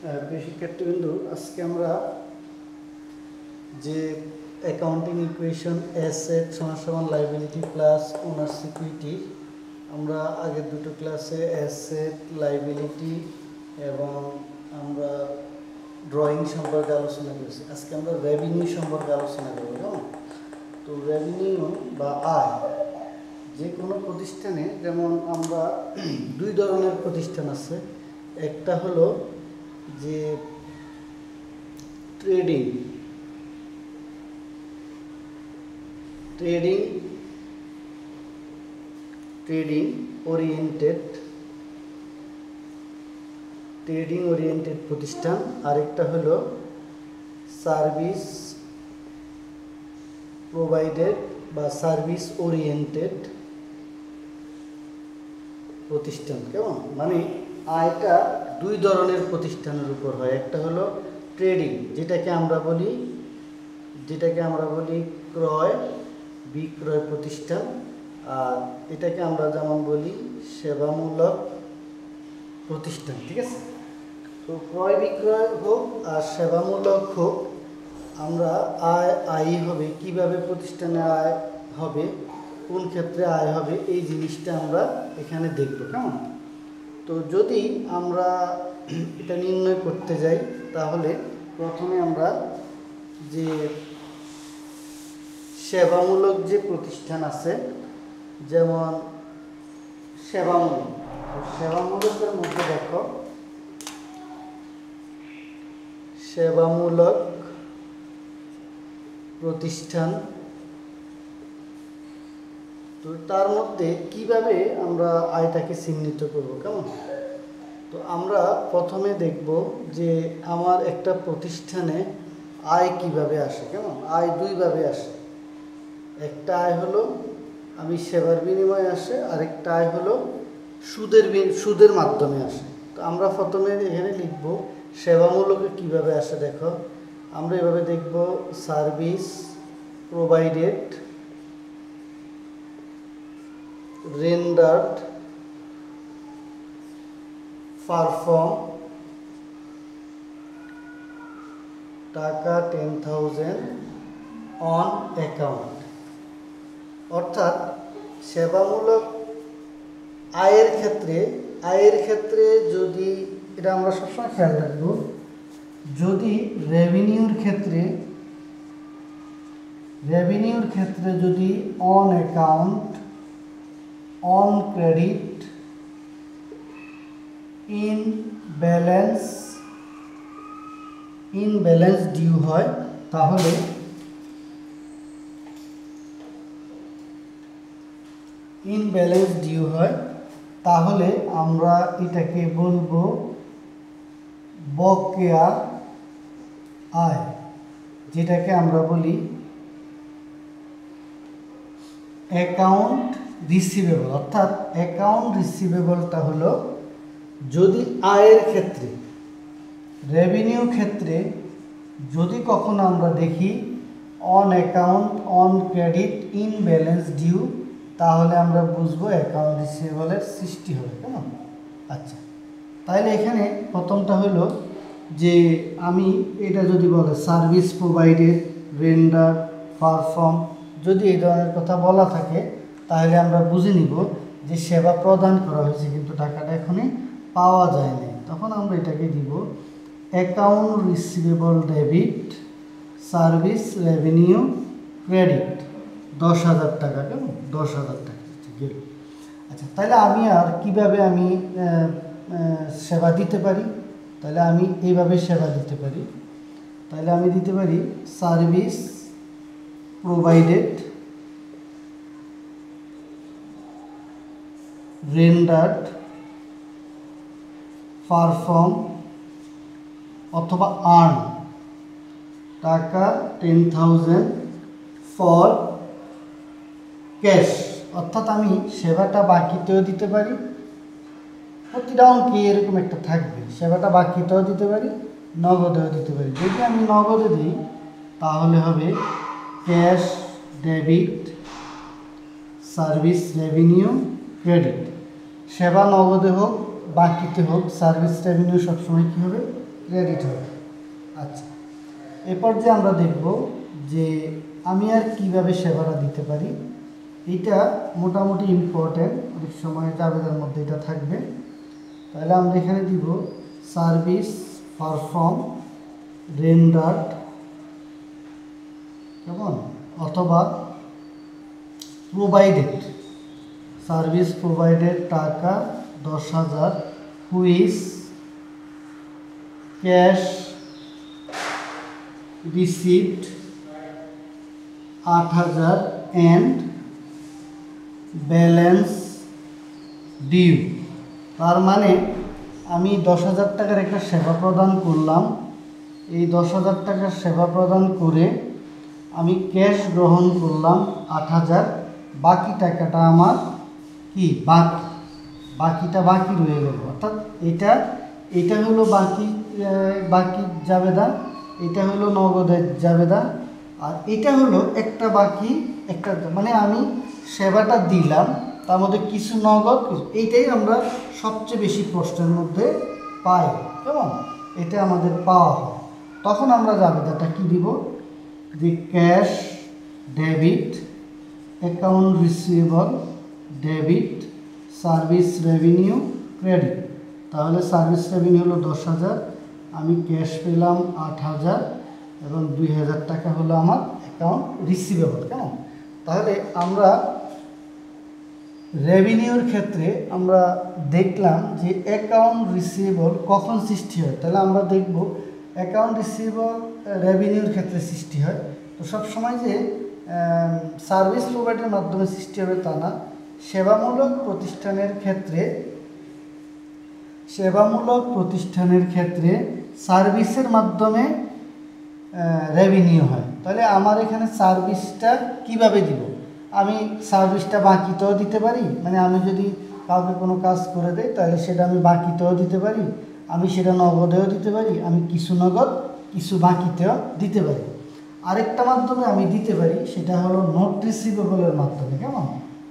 প্রিয় শিক্ষার্থীবৃন্দু, আজকে আমরা যে অ্যাকাউন্টিং ইকুয়েশন অ্যাসেট সমান লাইবিলিটি প্লাস ওনার সিকিউরিটি, আমরা আগের দুটো ক্লাসে অ্যাসেট, লাইবিলিটি এবং আমরা ড্রয়িং সম্পর্কে আলোচনা করেছি। আজকে আমরা রেভিনিউ সম্পর্কে আলোচনা করব। কেমন? তো রেভিনিউ বা আয় যে কোনো প্রতিষ্ঠানে, যেমন আমরা দুই ধরনের প্রতিষ্ঠান আছে। একটা হলো যে ট্রেডিং ওরিয়েন্টেড প্রতিষ্ঠান, আরেকটা হলো সার্ভিস প্রোভাইডেড বা সার্ভিস ওরিয়েন্টেড প্রতিষ্ঠান। কেমন? মানে আয়টা দুই ধরনের প্রতিষ্ঠানের উপর হয়। একটা হলো ট্রেডিং, যেটাকে আমরা বলি ক্রয় বিক্রয় প্রতিষ্ঠান, আর এটাকে আমরা যেমন বলি সেবামূলক প্রতিষ্ঠান। ঠিক আছে? তো ক্রয় বিক্রয় হোক আর সেবামূলক হোক, আমরা আয় হবে কিভাবে, প্রতিষ্ঠানে আয় হবে, কোন ক্ষেত্রে আয় হবে, এই জিনিসটা আমরা এখানে দেখব। কেমন? তো যদি আমরা এটা নির্ণয় করতে যাই, তাহলে প্রথমে আমরা যে সেবামূলক যে প্রতিষ্ঠান আছে, যেমন সেবামূলকের মধ্যে দেখো, সেবামূলক প্রতিষ্ঠান, তো তার মধ্যে কিভাবে আমরা আয়টাকে চিহ্নিত করব। কেমন? তো আমরা প্রথমে দেখব যে আমার একটা প্রতিষ্ঠানে আয় কিভাবে আসে। কেমন? আয় দুইভাবে আসে। একটা আয় হলো আমি সেবার বিনিময়ে আসে, আরেকটা আয় হলো সুদের মাধ্যমে আসে। তো আমরা প্রথমে এখানে লিখব সেবামূলকে কিভাবে আসে। দেখো, আমরা এভাবে দেখব সার্ভিস প্রোভাইডেড, রেন্ডার্ড, পারফর্ম, টাকা 10,000 অন অ্যাকাউন্ট। অর্থাৎ সেবামূলক আয়ের ক্ষেত্রে যদি, এটা আমরা সবসময় খেয়াল রাখব, যদি রেভিনিউর ক্ষেত্রে যদি on account, on credit, in balance due হয়, তাহলে আমরা এটাকে বলবো বকেয়া আয়, যেটাকে আমরা বলি অ্যাকাউন্ট রিসিভেবল। অর্থাৎ অ্যাকাউন্ট রিসিভেবলটা হলো যদি আয়ের ক্ষেত্রে, রেভিনিউ ক্ষেত্রে যদি কখনো আমরা দেখি on account, on credit, in balance due, তাহলে আমরা বুঝবো অ্যাকাউন্ট রিসিভেবলের সৃষ্টি হবে। কেমন? আচ্ছা, তাহলে এখানে প্রথমটা হলো যে আমি এটা যদি বলে সার্ভিস প্রোভাইডেড, রেন্ডার, পারফর্ম, যদি এই ধরনের কথা বলা থাকে, তাহলে আমরা বুঝে নিব যে সেবা প্রদান করা হয়েছে কিন্তু টাকাটা এখনই পাওয়া যায়নি। তখন আমরা এটাকে দিব account receivable debit, service revenue credit 10,000 টাকা। কেমন? 10,000 টাকা গেল। আচ্ছা, তাহলে আমি আর কিভাবে আমি সেবা দিতে পারি? তাহলে আমি এইভাবে সেবা দিতে পারি। তাহলে আমি দিতে পারি সার্ভিস প্রোভাইডেড, রেন্ডার্ড, পারফর্ম অথবা আর্ন টাকা 10,000 ফর ক্যাশ। অর্থাৎ আমি সেবাটা বাকিতেও দিতে পারি, প্রতিটা অঙ্কে এরকম একটা থাকবে, সেবাটা বাকিতেও দিতে পারি, নগদেও দিতে পারি। যদি আমি নগদে দিই তাহলে হবে cash debit, service revenue credit. সেবা নগদে হোক বাকিতে হোক, সার্ভিস রেভিনিউ সবসময় কী হবে? ক্রেডিট হবে। আচ্ছা, এরপর যে আমরা দেখব যে আমি আর কিভাবে সেবাটা দিতে পারি। এটা মোটামুটি ইম্পর্টেন্ট, অনেক সময় জাবেদার মধ্যে এটা থাকবে। তাহলে আমরা এখানে দিব সার্ভিস পারফর্ম রেন্ডার্ড, কেমন, অথবা প্রোভাইডেড, সার্ভিস প্রোভাইডেড টাকা 10,000, which cash received 8,000 and balance due. তার মানে আমি 10,000 টাকার একটা সেবা প্রদান করলাম। এই 10,000 টাকার সেবা প্রদান করে আমি ক্যাশ গ্রহণ করলাম 8,000, বাকি টাকাটা আমার কি বাকিটা বাকি রয়ে গেল। অর্থাৎ এটা হলো বাকি জাবেদা, এটা হলো নগদের জাবেদা, আর এটা হলো একটা বাকি একটা, মানে আমি সেবাটা দিলাম তার মধ্যে কিছু নগদ, এইটাই আমরা সবচেয়ে বেশি প্রশ্নের মধ্যে পাই, কেমন, এটা আমাদের পাওয়া হয়। তখন আমরা জাবেদাটা কি দিব, যে cash debit, account receivable debit, service revenue credit. তাহলে সার্ভিস রেভিনিউ হলো 10,000, আমি ক্যাশ পেলাম 8,000 এবং 2,000 টাকা হলো আমার অ্যাকাউন্ট রিসিভেবল, কেমন। তাহলে আমরা রেভিনিউর ক্ষেত্রে আমরা দেখলাম যে অ্যাকাউন্ট রিসিভেবল কখন সৃষ্টি হয়। তাহলে আমরা দেখব অ্যাকাউন্ট রিসিভেবল রেভিনিউর ক্ষেত্রে সৃষ্টি হয়। তো সবসময় যে সার্ভিস প্রোভাইডের মাধ্যমে সৃষ্টি হবে তা না, সেবামূলক প্রতিষ্ঠানের ক্ষেত্রে সার্ভিসের মাধ্যমে রেভিনিউ হয়। তাহলে আমার এখানে সার্ভিসটা কিভাবে দিব, আমি সার্ভিসটা বাকিতেও দিতে পারি, মানে আমি যদি কাউকে কোনো কাজ করে দেই তাহলে সেটা আমি বাকিতেও দিতে পারি, আমি সেটা নগদেও দিতে পারি, আমি কিছু নগদ কিছু বাকিতেও দিতে পারি। আরেকটা মাধ্যমে আমি দিতে পারি, সেটা হলো নোট রিসিভেবলের মাধ্যমে, কেমন।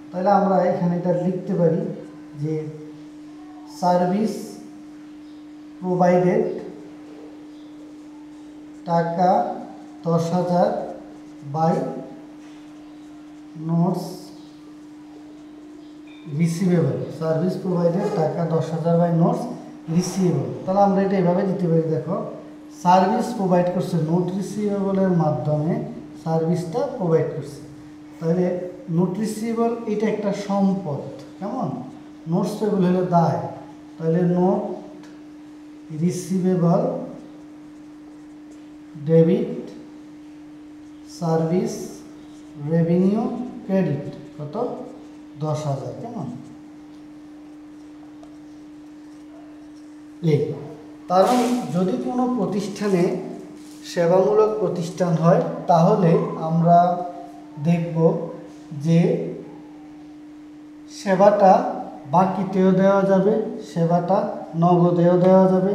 তাহলে আমরা এখানে এটা লিখতে পারি যে সার্ভিস প্রোভাইডেড টাকা 10,000 by notes receivable, service provided টাকা 10,000 বাই নোটস রিসিভেবল। তাহলে আমরা এটা এভাবে দিতে পারি, দেখো সার্ভিস প্রোভাইড করছে নোট রিসিভেবলের মাধ্যমে, সার্ভিসটা প্রোভাইড করছে। তাহলে নোট রিসিভেবল এটা একটা সম্পদ, কেমন, নোটস পেবল হলো দায়। তাহলে note receivable debit service revenue credit কত, 10,000, কেমন। এই তার মানে যদি কোনো প্রতিষ্ঠানে সেবামূলক প্রতিষ্ঠান হয় তাহলে আমরা দেখব যে সেবাটা বাকিতেও দেওয়া যাবে, সেবাটা নগদেও দেওয়া যাবে,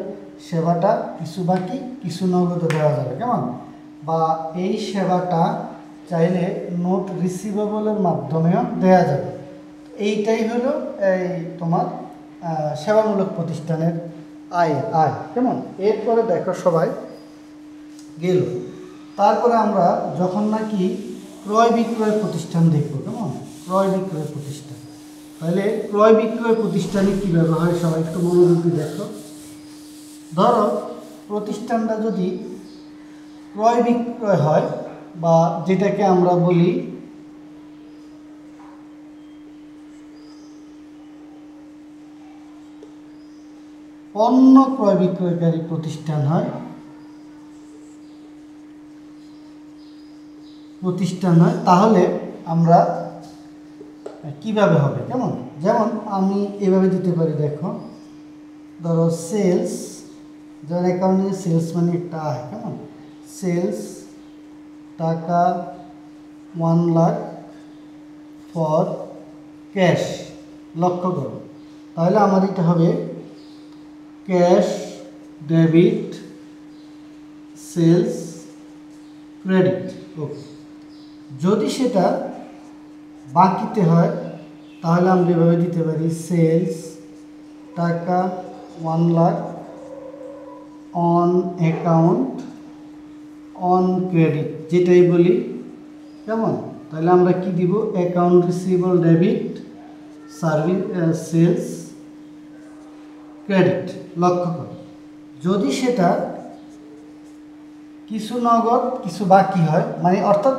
সেবাটা কিছু বাকি কিছু নগদে দেওয়া যাবে, কেমন। বা এই সেবাটা চাইলে নোট রিসিভেবলের মাধ্যমেও দেওয়া যাবে। এইটাই হলো এই তোমার সেবামূলক প্রতিষ্ঠানের আয়, কেমন। এরপরে দেখো সবাই গেল, তারপরে আমরা যখন নাকি ক্রয় বিক্রয় প্রতিষ্ঠান দেখব, কেমন, ক্রয় বিক্রয় প্রতিষ্ঠান। তাহলে ক্রয় বিক্রয় প্রতিষ্ঠানে কীভাবে হয় সবাই একটু মনোযোগ দিয়ে দেখো। ধরো প্রতিষ্ঠানটা যদি ক্রয় বিক্রয় হয়, বা যেটাকে আমরা বলি পণ্য ক্রয় বিক্রয়কারী প্রতিষ্ঠান হয়, তাহলে আমরা কিভাবে হবে, কেমন। যেমন আমি এভাবে দিতে পারি, দেখো ধরো সেলস, যেমন অ্যাকাউন্টে সেলস মানে একটা আয়, কেমন, সেলস টাকা 1 লাখ ফর ক্যাশ, লক্ষ্য করো। তাহলে আমার এটা হবে ক্যাশ ডেবিট সেলস ক্রেডিট। ওকে, যদি সেটা বাকিতে হয় তাহলে আমরা এভাবে দিতে পারি সেলস টাকা 1 lakh on account on credit যেটাই বলি, কেমন? তাহলে আমরা কি দিব? Account receivable debit service sales credit. লক্ষ্য করো, যদি সেটা কিছু নগদ কিছু বাকি হয়, মানে অর্থাৎ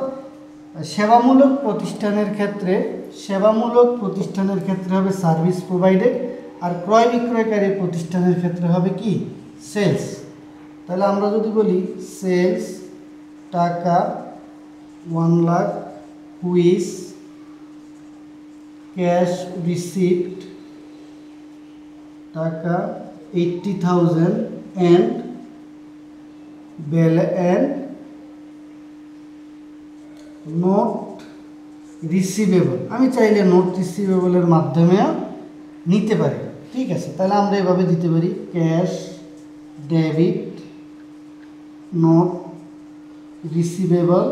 সেবামূলক প্রতিষ্ঠানের ক্ষেত্রে হবে সার্ভিস প্রোভাইডেড, আর ক্রয় বিক্রয়কারী প্রতিষ্ঠানের ক্ষেত্রে হবে কি? সেলস। তাহলে আমরা যদি বলি সেলস টাকা 1 লাখ, হুইচ ক্যাশ রিসিপ্ট টাকা 80,000 অ্যান্ড নোট রিসিভেবল। আমি চাইলে নোট রিসিভেবলের মাধ্যমেও নিতে পারি, ঠিক আছে? তাহলে আমরা এভাবে দিতে পারি cash debit note receivable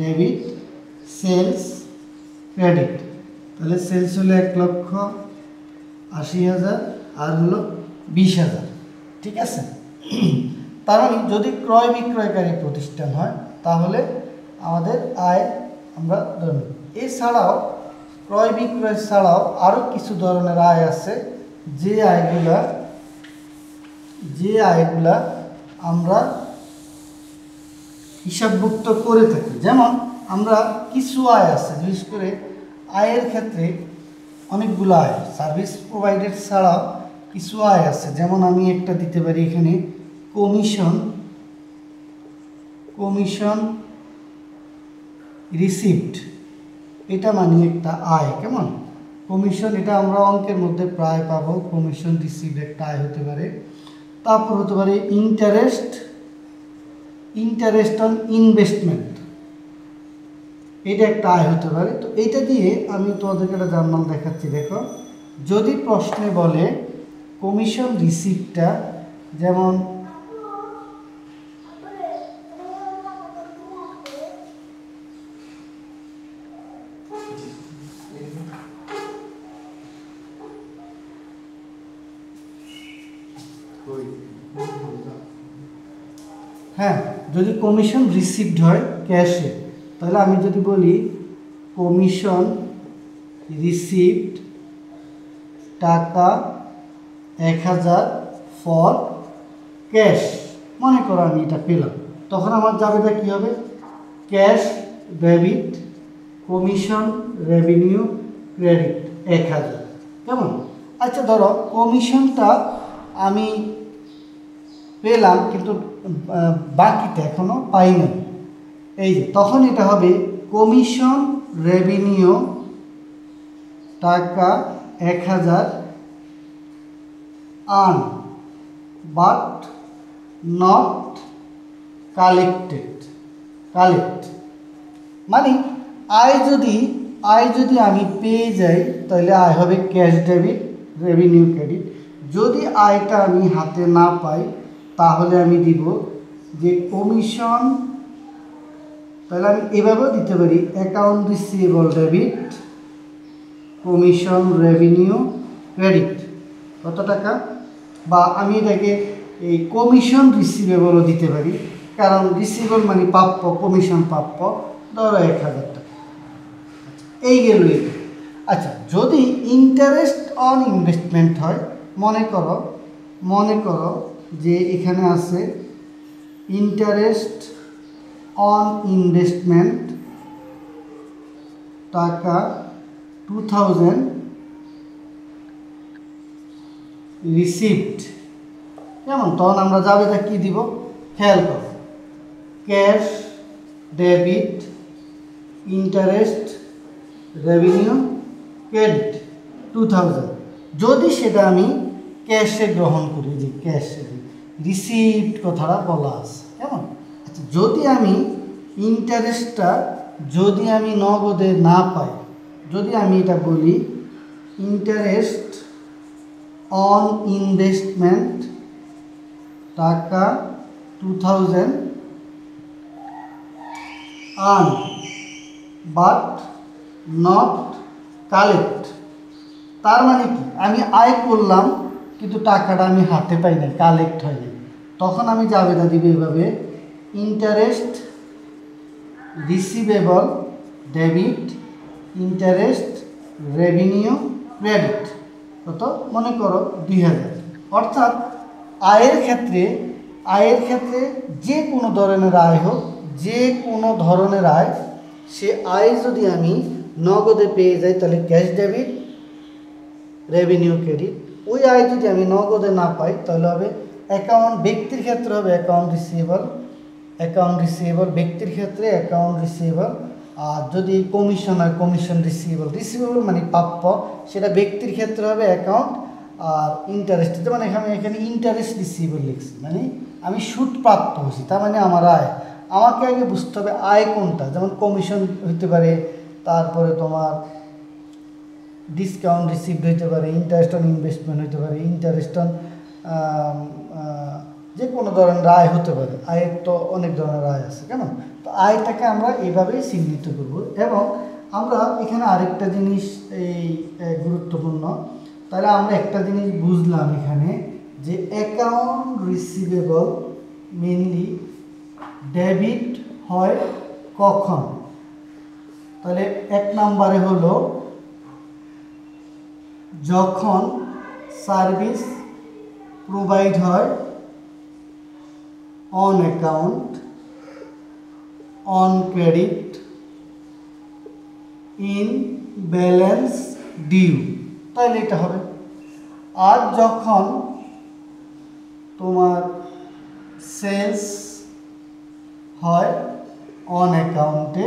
debit sales credit. তাহলে সেলস হলো 1,80,000 আর হলো 20,000, ঠিক আছে? তার মানে যদি ক্রয় বিক্রয়কারী প্রতিষ্ঠান হয় তাহলে আমাদের আয় আমরা ধরব। এছাড়াও ক্রয় বিক্রয় ছাড়াও আরও কিছু ধরনের আয় আছে, যে আয়গুলা আমরা হিসাবভুক্ত করে থাকি। যেমন আমরা কিছু আয় আছে, বিশেষ করে আয়ের ক্ষেত্রে অনেকগুলো আয়, সার্ভিস প্রোভাইডেড ছাড়াও কিছু আয় আছে। যেমন আমি একটা দিতে পারি এখানে কমিশন রিসিপ্ট, এটা মানে একটা আয়, কেমন? কমিশন, এটা আমরা অঙ্কের মধ্যে প্রায় পাবো। কমিশন রিসিপ্ট একটা আয় হতে পারে। তারপর হতে পারে ইন্টারেস্ট অন ইনভেস্টমেন্ট, এটা একটা আয় হতে পারে। তো এইটা দিয়ে আমি তোমাদেরকে একটা জার্নাল দেখাচ্ছি। দেখো, যদি প্রশ্নে বলে কমিশন রিসিপ্টটা, যেমন হ্যাঁ, যদি কমিশন রিসিভড হয় ক্যাশে, তাহলে আমি যদি বলি কমিশন রিসিভড টাকা 1,000 ফর ক্যাশ, মনে করো আমি এটা পেলাম, তখন আমার যাবেটা কী হবে? Cash debit commission revenue credit 1,000, কেমন? আচ্ছা, ধরো কমিশনটা আমি পেলাম কিন্তু বাকিটা এখনো পাইনি, এই যে তখন এটা হবে কমিশন রেভিনিউ টাকা 1,000 আর্ন বাট নট কালেক্ট, মানে আয় যদি আমি পেয়ে যাই তাহলে আয় হবে ক্যাশ ডেবিট রেভিনিউ ক্রেডিট। যদি আয়টা আমি হাতে না পাই তাহলে আমি দিব যে কমিশন, তাহলে আমি এভাবেও দিতে পারি account receivable debit commission revenue credit কত টাকা, বা আমি এটাকে এই কমিশন রিসিভেবলও দিতে পারি, কারণ রিসিভেবল মানে প্রাপ্য, কমিশন প্রাপ্য, ধরো 1,000 টাকা। এই গেল। আচ্ছা, যদি ইন্টারেস্ট অন ইনভেস্টমেন্ট হয়, মনে করো যে এখানে আছে ইন্টারেস্ট অন ইনভেস্টমেন্ট টাকা 2,000 রিসিপ্ট, যেমন তখন আমরা যাবেটা কি দিব? খেয়াল করো, cash debit interest revenue credit 2,000। যদি সেটা আমি ক্যাশে গ্রহণ করি, যে ক্যাশে রিসিপ্ট কথাটা বলা আছে, কেমন? আচ্ছা, যদি আমি ইন্টারেস্টটা যদি আমি নগদে না পাই, যদি আমি এটা বলি ইন্টারেস্ট অন ইনভেস্টমেন্ট টাকা 2,000 আর্ন বাট নট কালেক্ট, তার মানে কি? আমি আয় করলাম কিন্তু টাকাটা আমি হাতে পাই না, কালেক্ট হয়নি। তখন আমি জাবেদা দিব এইভাবে, interest receivable debit, interest revenue credit. কত? মনে করো 2000। অর্থাৎ আয়ের ক্ষেত্রে যে কোনো ধরনের আয় হোক, যে কোনো ধরনের আয়, সে আয় যদি আমি নগদে পেয়ে যাই তাহলে ক্যাশ ডেবিট, রেভিনিউ ক্রেডিট। ওই আয় যদি আমি নগদে না পাই তাহলে হবে ব্যক্তির ক্ষেত্রে হবে অ্যাকাউন্ট রিসিভেবল, ব্যক্তির ক্ষেত্রে অ্যাকাউন্ট রিসিভেবল। আর যদি কমিশন হয় কমিশন রিসিভেবল মানে প্রাপ্য, সেটা ব্যক্তির ক্ষেত্রে হবে অ্যাকাউন্ট। আর ইন্টারেস্ট, যেমন এখানে ইন্টারেস্ট রিসিভেবল লিখছি, মানে আমি সুদ প্রাপ্ত হয়েছি, তার মানে আমার আয়। আমাকে আগে বুঝতে হবে আয় কোনটা, যেমন কমিশন হইতে পারে, তারপরে তোমার ডিসকাউন্ট রিসিভড হইতে পারে, ইন্টারেস্ট অন ইনভেস্টমেন্ট হইতে পারে, ইন্টারেস্ট অন যে কোনো ধরনের আয় হতে পারে। আয়ের তো অনেক ধরনের আয় আছে, কেন? তো আয়টাকে আমরা এইভাবেই চিহ্নিত করব। এবং আমরা এখানে আরেকটা জিনিস এই গুরুত্বপূর্ণ, তাহলে আমরা একটা জিনিস বুঝলাম এখানে, যে অ্যাকাউন্ট রিসিভেবল মেনলি ডেবিট হয় কখন? তাহলে 1 নম্বরে হলো যখন সার্ভিস প্রোভাইড হয় on account, on credit, in balance due, তাহলে এটা হবে। আর যখন তোমার সেলস হয় অন অ্যাকাউন্টে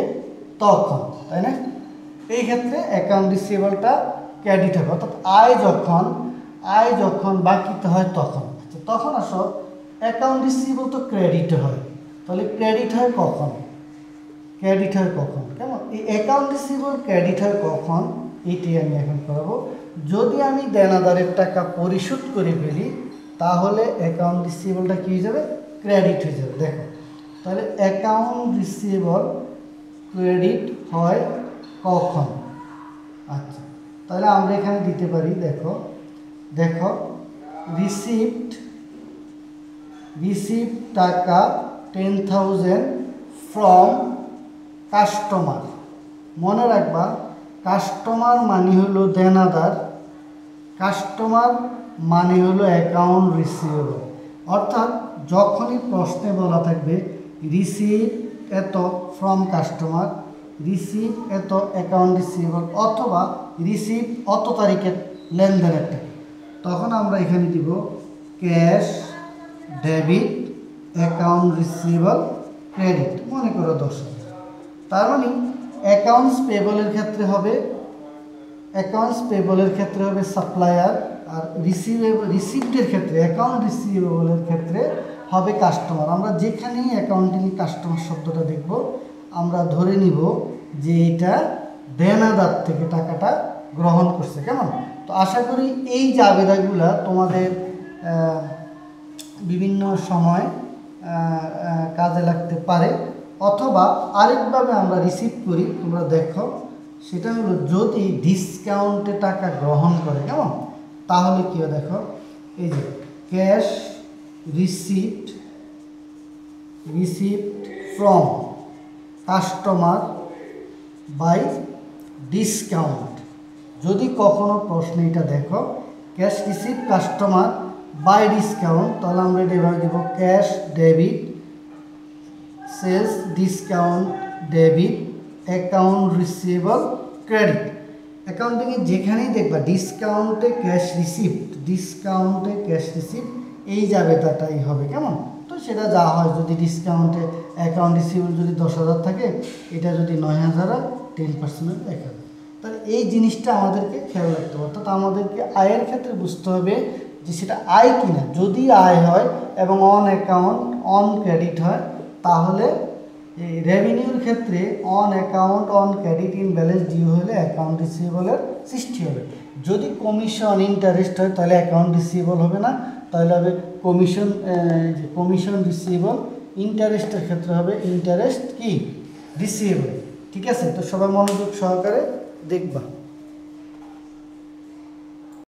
তখন, তাই না? এই ক্ষেত্রে অ্যাকাউন্ট রিসিভেবলটা ক্রেডিট হবে। অর্থাৎ আয় যখন বাকিতে হয় তখন। তখন আসো অ্যাকাউন্ট রিসিভেবল তো ক্রেডিট হয়, তাহলে ক্রেডিট হয় কখন? কেমন? এই অ্যাকাউন্ট রিসিভেবল ক্রেডিট হয় কখন, এইটাই আমি এখন করাবো। যদি আমি দেনাদারের টাকা পরিশোধ করে ফেলি তাহলে অ্যাকাউন্ট রিসিভেবলটা কী হয়ে যাবে? ক্রেডিট হয়ে যাবে। দেখো, তাহলে অ্যাকাউন্ট রিসিভেবল ক্রেডিট হয় কখন? আচ্ছা, তাহলে আমরা এখানে দিতে পারি, দেখো রিসিপ্ট টাকা 10,000 ফ্রম কাস্টমার। মনে রাখবা, কাস্টমার মানে হলো দেনাদার, কাস্টমার মানে হলো অ্যাকাউন্ট রিসিভেবল। অর্থাৎ যখনই প্রশ্নে বলা থাকবে রিসিভ এত ফ্রম কাস্টমার, রিসিভ এত অ্যাকাউন্ট রিসিভেবল, অথবা রিসিভ অত তারিখের লেনদেনের টাকা, তখন আমরা এখানে দিব cash debit account receivable credit. মনে করো 10,000। তার মানে অ্যাকাউন্টস পেবলের ক্ষেত্রে হবে সাপ্লায়ার, আর রিসিপ্টের ক্ষেত্রে অ্যাকাউন্ট রিসিভেবলের ক্ষেত্রে হবে কাস্টমার। আমরা যেখানেই অ্যাকাউন্টিং কাস্টমার শব্দটা দেখব আমরা ধরে নিব যে এটা দেনাদার থেকে টাকাটা গ্রহণ করছে। কেমন? তো আশা করি এই জাবেদাগুলা তোমাদের বিভিন্ন সময় কাজে লাগতে পারে। অথবা আরেকভাবে আমরা রিসিভ করি, তোমরা দেখো, সেটা হলো যদি ডিসকাউন্টে টাকা গ্রহণ করে, কেমন? তাহলে কি হয় দেখো, এই যে cash receipt from customer by discount. যদি কখনো প্রশ্নে এটা দেখো cash receipt customer by discount, তাহলে আমরা এটা এভাবে দেবো cash debit sales discount debit account receivable credit. অ্যাকাউন্টিংয়ে যেখানেই দেখবা ডিসকাউন্টে ক্যাশ রিসিপ্ট এই জাবেদাটাই হবে। কেমন? তো সেটা যা হয়, যদি ডিসকাউন্টে অ্যাকাউন্ট রিসিভেবল যদি 10,000 থাকে, এটা যদি 9,000 হয়, 10% 1,000। তাহলে এই জিনিসটা আমাদেরকে খেয়াল রাখতে হবে। অর্থাৎ আমাদেরকে আয়ের ক্ষেত্রে বুঝতে হবে যে সেটা আয় কিনা। যদি আয় হয় এবং অন অ্যাকাউন্ট অন ক্রেডিট হয়, তাহলে এই রেভিনিউর ক্ষেত্রে on account on credit in balance due হলে অ্যাকাউন্ট রিসিভেবলের সৃষ্টি হবে। যদি কমিশন ইন্টারেস্ট হয় তাহলে অ্যাকাউন্ট রিসিভেবল হবে না, তাহলে হবে কমিশন রিসিভেবল। ইন্টারেস্টের ক্ষেত্রে হবে ইন্টারেস্ট কি রিসিভেবল। ঠিক আছে? তো সবাই মনোযোগ সহকারে দেখবা।